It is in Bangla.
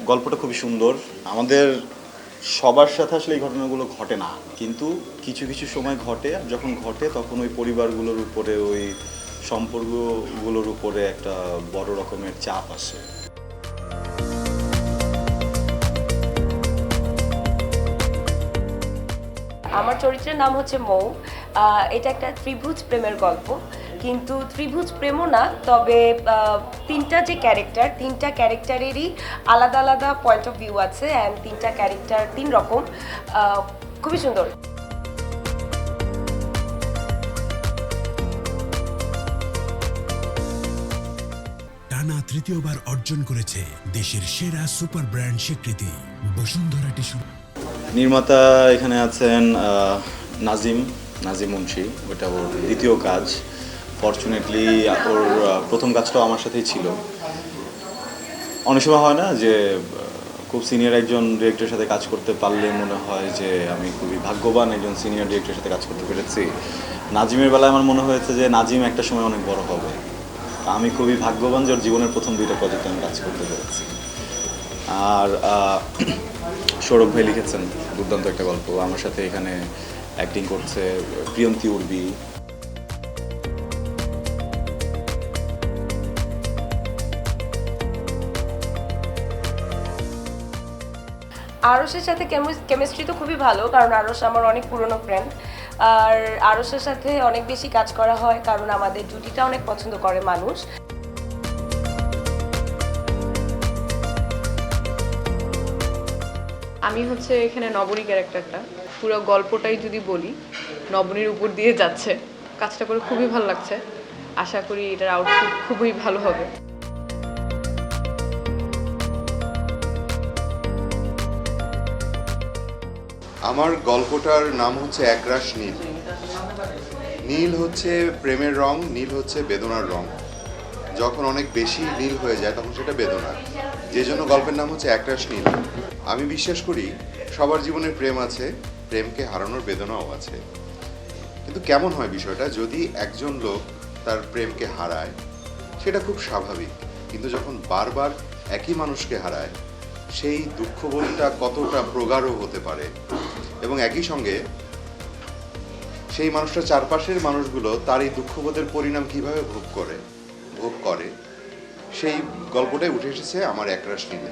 গল্পটা খুবই সুন্দর। আমাদের সবার সাথে আসলে এই ঘটনাগুলো ঘটে না, কিন্তু কিছু কিছু সময় ঘটে। আর যখন ঘটে তখন ওই পরিবারগুলোর উপরে, ওই সম্পর্কগুলোর উপরে একটা বড় রকমের চাপ আসে। আমার চরিত্রের নাম হচ্ছে মৌ। এটা একটা ত্রিভুজ প্রেমের গল্প, কিন্তু ত্রিভুজ প্রেমও না, তবে তিনটা যে ক্যারেক্টার, তিনটা ক্যারেক্টারেরই আলাদা আলাদা পয়েন্ট অফ ভিউ আছে, অ্যান্ড তিনটা ক্যারেক্টার তিন রকম। খুবই সুন্দর। টানা তৃতীয়বার অর্জন করেছে দেশের সেরা সুপার ব্র্যান্ড স্বীকৃতি বসুন্ধরা টিস্যু। নির্মাতা এখানে আছেন নাজিম মুন্সি। ওটা ওর দ্বিতীয় কাজ। ফরচুনেটলি ওর প্রথম কাজটাও আমার সাথেই ছিল। অনেক সময় হয় না যে খুব সিনিয়র একজন ডিরেক্টরের সাথে কাজ করতে পারলে মনে হয় যে আমি খুবই ভাগ্যবান একজন সিনিয়র ডিরেক্টরের সাথে কাজ করতে পেরেছি। নাজিমের বেলায় আমার মনে হয়েছে যে নাজিম একটা সময় অনেক বড় হবে। আমি খুবই ভাগ্যবান যে ওর জীবনের প্রথম দুইটা প্রজেক্টে আমি কাজ করতে পেরেছি। আর সৌরভ ভাই লিখেছেন দুর্দান্ত একটা গল্প। আমার সাথে এখানে অ্যাক্টিং করছে প্রিয়ন্তী উর্বি। আরশের সাথে কেমিস্ট্রি তো খুবই ভালো, কারণ আরশ আমার অনেক পুরনো ফ্রেন্ড। আর আরশের সাথে অনেক বেশি কাজ করা হয় কারণ আমাদের জুটিটা অনেক পছন্দ করে মানুষ। আমি হচ্ছে এখানে নবনী ক্যারেক্টারটা। পুরো গল্পটাই যদি বলি, নবনীর উপর দিয়ে যাচ্ছে। কাজটা করে খুবই ভালো লাগছে। আশা করি এটার আউটপুট খুবই ভালো হবে। আমার গল্পটার নাম হচ্ছে একরাশ নীল। নীল হচ্ছে প্রেমের রং, নীল হচ্ছে বেদনার রং। যখন অনেক বেশি নীল হয়ে যায় তখন সেটা বেদনা, যে জন্য গল্পের নাম হচ্ছে একরাশ নীল। আমি বিশ্বাস করি সবার জীবনে প্রেম আছে, প্রেমকে হারানোর বেদনাও আছে। কিন্তু কেমন হয় বিষয়টা, যদি একজন লোক তার প্রেমকে হারায় সেটা খুব স্বাভাবিক, কিন্তু যখন বারবার একই মানুষকে হারায় সেই দুঃখবোধটা কতটা প্রগাঢ় হতে পারে, এবং একই সঙ্গে সেই মানুষটা চারপাশের মানুষগুলো তার এই দুঃখবোধের পরিণাম কিভাবে ভোগ করে সেই গল্পটাই উঠে এসেছে আমার একরাশ নীলে।